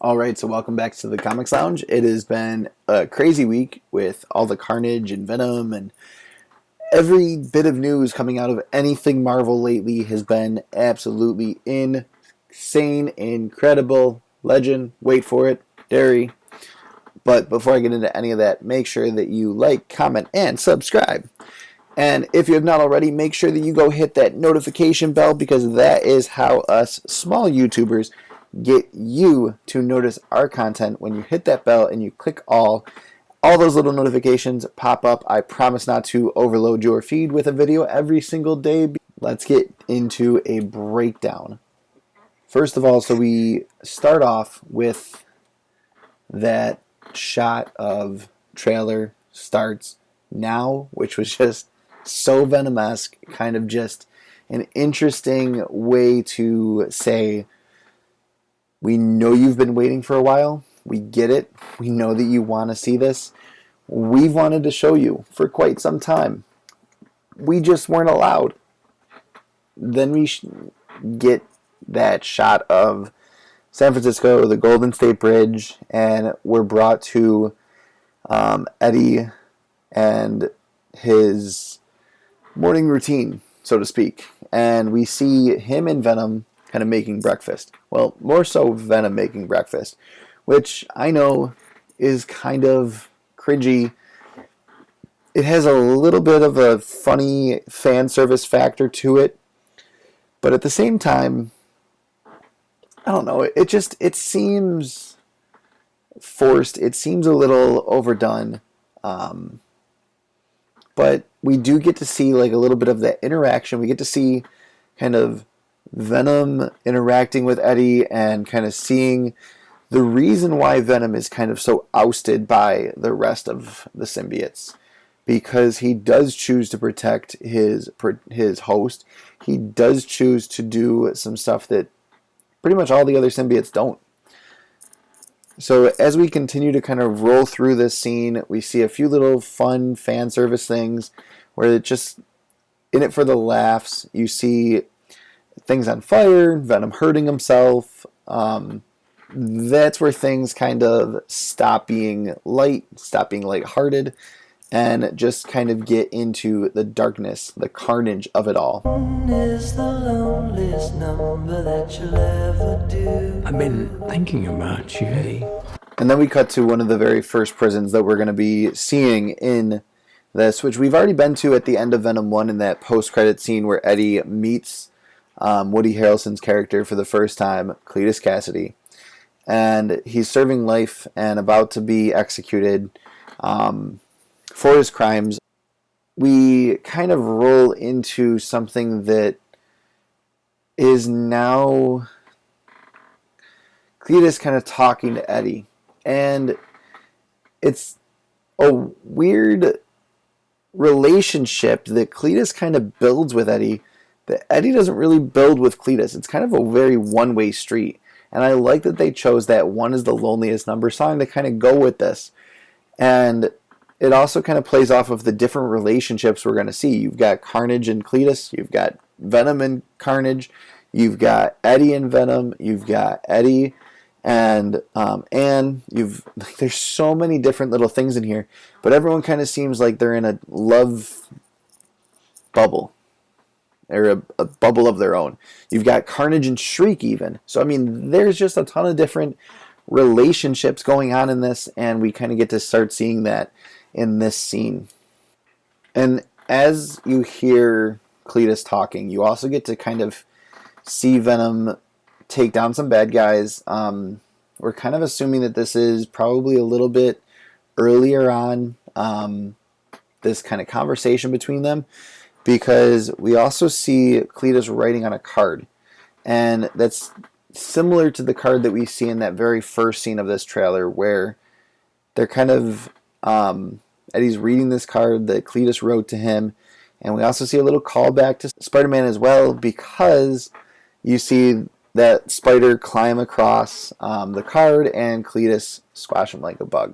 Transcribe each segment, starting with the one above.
Alright, so welcome back to the Comics Lounge. It has been a crazy week with all the Carnage and Venom, and every bit of news coming out of anything Marvel lately has been absolutely insane, incredible, legend, wait for it, dairy. But before I get into any of that, make sure that you like, comment, and subscribe. And if you have not already, make sure that you go hit that notification bell, because that is how us small YouTubers get you to notice our content. When you hit that bell and you click all those little notifications pop up. I promise not to overload your feed with a video every single day. Let's get into a breakdown. First of all, so we start off with that shot of trailer starts now, which was just so Venom-esque, kind of just an interesting way to say, we know you've been waiting for a while. We get it. We know that you want to see this. We've wanted to show you for quite some time. We just weren't allowed. Then we get that shot of San Francisco, the Golden State Bridge, and we're brought to Eddie and his morning routine, so to speak. And we see him and Venom kind of making breakfast. Well, more so Venom making breakfast, which I know is kind of cringy. It has a little bit of a funny fan service factor to it, but at the same time, I don't know, it seems forced. It seems a little overdone. But we do get to see like a little bit of that interaction. We get to see kind of Venom interacting with Eddie and kind of seeing the reason why Venom is kind of so ousted by the rest of the symbiotes, because he does choose to protect his host. He does choose to do some stuff that pretty much all the other symbiotes don't. So as we continue to kind of roll through this scene, we see a few little fun fan service things where it's just in it for the laughs. You see things on fire, Venom hurting himself. That's where things kind of stop being lighthearted, and just kind of get into the darkness, the carnage of it all. Is the loneliest number that you'll ever do. I've been thinking about you, Eddie. And then we cut to one of the very first prisons that we're going to be seeing in this, which we've already been to at the end of Venom 1 in that post-credit scene where Eddie meets Woody Harrelson's character for the first time, Cletus Cassidy. And he's serving life and about to be executed for his crimes. We kind of roll into something that is now Cletus kind of talking to Eddie. And it's a weird relationship that Cletus kind of builds with Eddie that Eddie doesn't really build with Cletus. It's kind of a very one-way street. And I like that they chose that One Is the Loneliest Number song to kind of go with this. And it also kind of plays off of the different relationships we're going to see. You've got Carnage and Cletus. You've got Venom and Carnage. You've got Eddie and Venom. You've got Eddie and Anne. There's so many different little things in here. But everyone kind of seems like they're in a love bubble. Or a bubble of their own. You've got Carnage and Shriek even. So, I mean, there's just a ton of different relationships going on in this, and we kind of get to start seeing that in this scene. And as you hear Cletus talking, you also get to kind of see Venom take down some bad guys. We're kind of assuming that this is probably a little bit earlier on, this kind of conversation between them, because we also see Cletus writing on a card. And that's similar to the card that we see in that very first scene of this trailer, where they're kind of, Eddie's reading this card that Cletus wrote to him. And we also see a little callback to Spider-Man as well, because you see that spider climb across the card and Cletus squash him like a bug.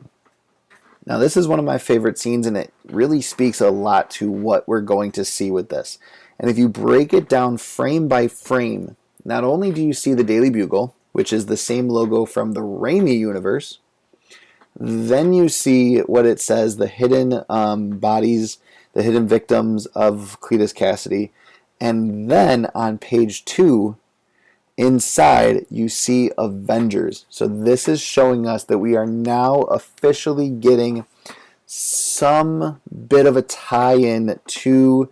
Now, this is one of my favorite scenes, and it really speaks a lot to what we're going to see with this. And if you break it down frame by frame, not only do you see the Daily Bugle, which is the same logo from the Raimi universe. Then you see what it says, the hidden bodies, the hidden victims of Cletus Cassidy. And then on page 2, inside, you see Avengers. So this is showing us that we are now officially getting some bit of a tie-in to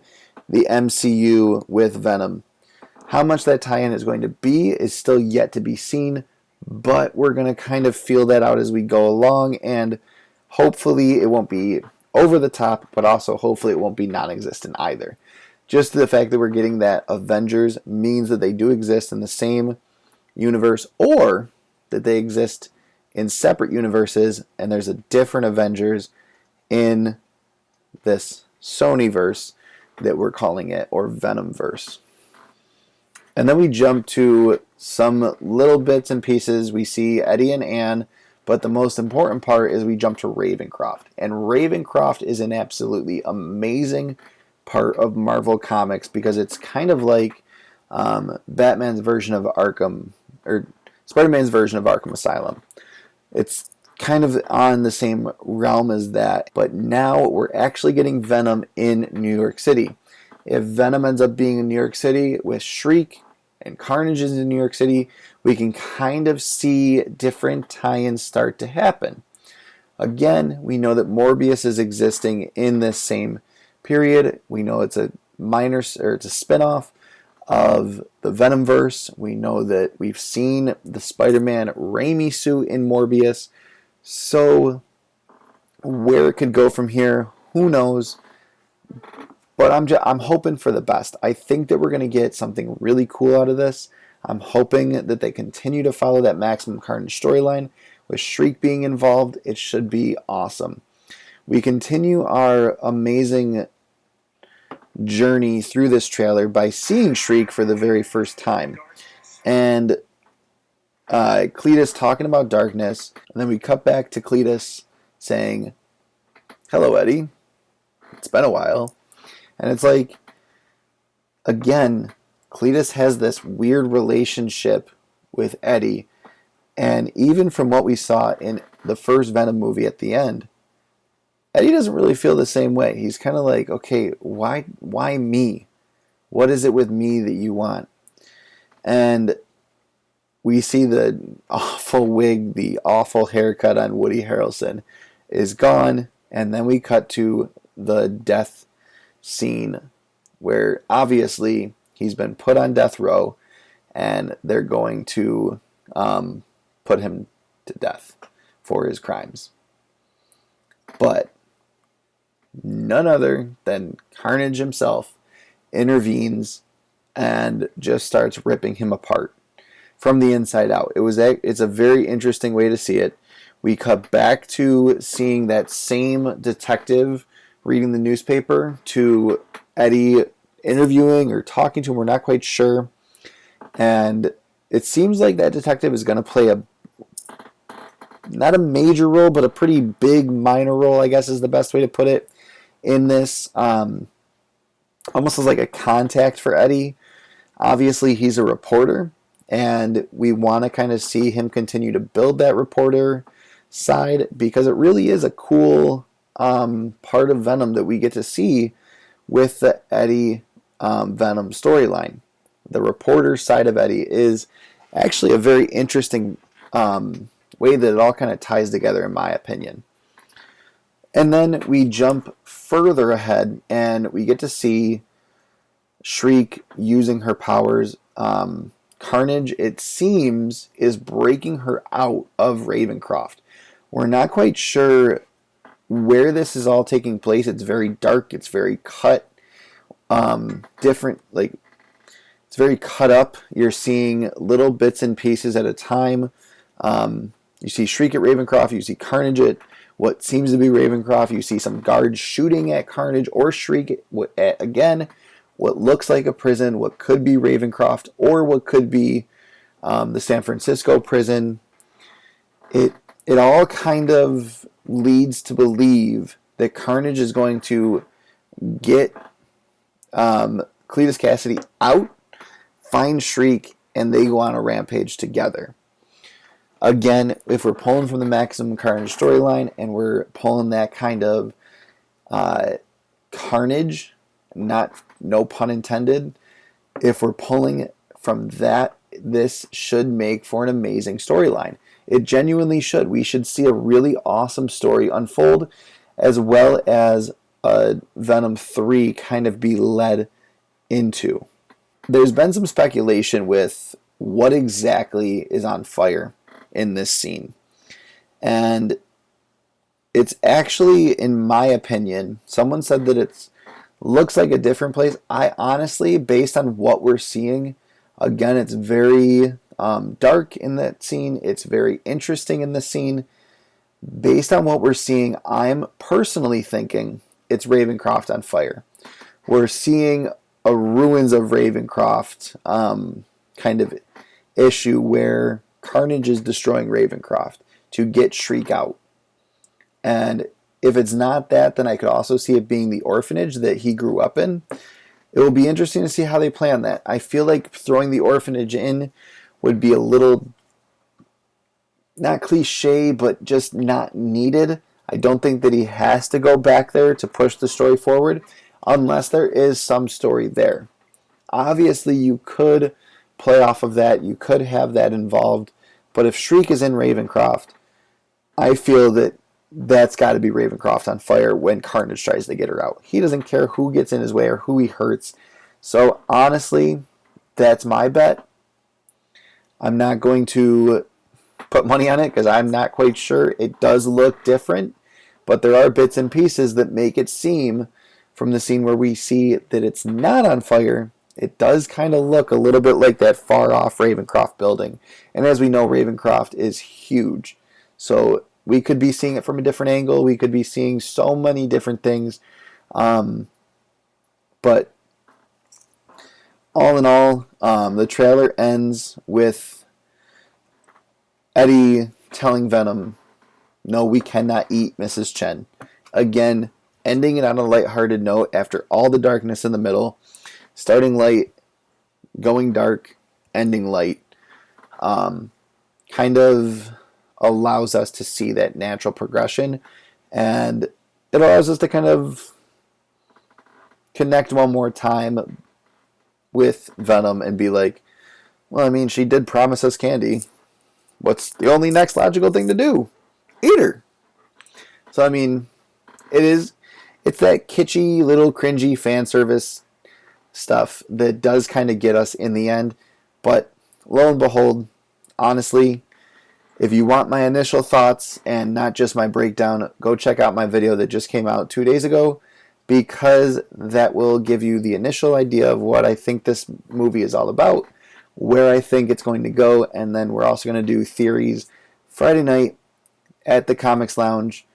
the MCU with Venom. How much that tie-in is going to be is still yet to be seen, but we're going to kind of feel that out as we go along, and hopefully it won't be over the top, but also hopefully it won't be non-existent either. Just the fact that we're getting that Avengers means that they do exist in the same universe, or that they exist in separate universes, and there's a different Avengers in this Sonyverse that we're calling it, or Venomverse. And then we jump to some little bits and pieces. We see Eddie and Anne, but the most important part is we jump to Ravencroft. And Ravencroft is an absolutely amazing part of Marvel Comics because it's kind of like Batman's version of Arkham, or Spider-Man's version of Arkham Asylum. It's kind of on the same realm as that, but now we're actually getting Venom in New York City. If Venom ends up being in New York City with Shriek and Carnage is in New York City, we can kind of see different tie-ins start to happen. Again, we know that Morbius is existing in this same period. We know it's a it's a spin-off of the Venomverse. We know that we've seen the Spider-Man Raimi suit in Morbius. So where it could go from here, who knows? But I'm hoping for the best. I think that we're going to get something really cool out of this. I'm hoping that they continue to follow that Maximum Carnage storyline. With Shriek being involved, it should be awesome. We continue our amazing journey through this trailer by seeing Shriek for the very first time. And Cletus talking about darkness. And then we cut back to Cletus saying, "Hello, Eddie. It's been a while." And it's like, again, Cletus has this weird relationship with Eddie. And even from what we saw in the first Venom movie at the end, Eddie doesn't really feel the same way. He's kind of like, okay, why me? What is it with me that you want? And we see the awful wig, the awful haircut on Woody Harrelson is gone. And then we cut to the death scene where obviously he's been put on death row and they're going to put him to death for his crimes. But none other than Carnage himself intervenes and just starts ripping him apart from the inside out. It's a very interesting way to see it. We cut back to seeing that same detective reading the newspaper to Eddie interviewing or talking to him. We're not quite sure. And it seems like that detective is going to play not a major role, but a pretty big minor role, I guess is the best way to put it, in this. Almost as like a contact for Eddie. Obviously, he's a reporter, and we want to kind of see him continue to build that reporter side because it really is a cool part of Venom that we get to see with the Eddie Venom storyline. The reporter side of Eddie is actually a very interesting way that it all kind of ties together, in my opinion. And then we jump further ahead and we get to see Shriek using her powers. Carnage, it seems, is breaking her out of Ravencroft. We're not quite sure where this is all taking place. It's very dark. It's very cut. Different, like, it's very cut up. You're seeing little bits and pieces at a time. You see Shriek at Ravencroft. You see Carnage at what seems to be Ravencroft. You see some guards shooting at Carnage or Shriek at, again, what looks like a prison, what could be Ravencroft, or what could be the San Francisco prison. It all kind of leads to believe that Carnage is going to get Cletus Cassidy out, find Shriek, and they go on a rampage together. Again, if we're pulling from the Maximum Carnage storyline and we're pulling that kind of carnage, no pun intended, if we're pulling from that, this should make for an amazing storyline. It genuinely should. We should see a really awesome story unfold, as well as a Venom 3 kind of be led into. There's been some speculation with what exactly is on fire in this scene. And it's actually, in my opinion, someone said that it looks like a different place. I honestly, based on what we're seeing, again, it's very dark in that scene. It's very interesting in the scene. Based on what we're seeing, I'm personally thinking it's Ravencroft on fire. We're seeing a ruins of Ravencroft kind of issue where Carnage is destroying Ravencroft to get Shriek out. And if it's not that, then I could also see it being the orphanage that he grew up in. It will be interesting to see how they plan that. I feel like throwing the orphanage in would be a little, not cliche, but just not needed. I don't think that he has to go back there to push the story forward, unless there is some story there. Obviously, you could play off of that. You could have that involved. But if Shriek is in Ravencroft, I feel that that's got to be Ravencroft on fire when Carnage tries to get her out. He doesn't care who gets in his way or who he hurts. So honestly, that's my bet. I'm not going to put money on it because I'm not quite sure. It does look different, but there are bits and pieces that make it seem, from the scene where we see that it's not on fire, it does kind of look a little bit like that far off Ravencroft building. And as we know, Ravencroft is huge. So we could be seeing it from a different angle. We could be seeing so many different things. But all in all, the trailer ends with Eddie telling Venom, "No, we cannot eat Mrs. Chen." Again, ending it on a lighthearted note after all the darkness in the middle. Starting light, going dark, ending light. Kind of allows us to see that natural progression, and it allows us to kind of connect one more time with Venom and be like, well, I mean, she did promise us candy. What's the only next logical thing to do? Eat her. So, I mean, it's that kitschy, little cringy fan service stuff that does kind of get us in the end. But lo and behold, honestly, if you want my initial thoughts and not just my breakdown, go check out my video that just came out 2 days ago, because that will give you the initial idea of what I think this movie is all about, where I think it's going to go, and then we're also going to do theories Friday night at the Comics Lounge.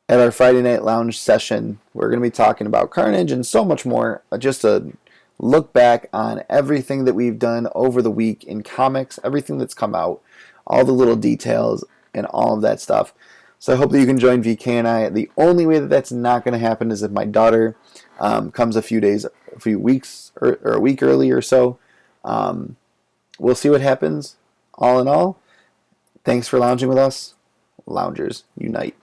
At our Friday Night Lounge session, we're going to be talking about Carnage and so much more. Just a look back on everything that we've done over the week in comics, everything that's come out, all the little details, and all of that stuff. So I hope that you can join VK and I. The only way that that's not going to happen is if my daughter comes a few weeks, or a week early or so. We'll see what happens. All in all, thanks for lounging with us. Loungers unite.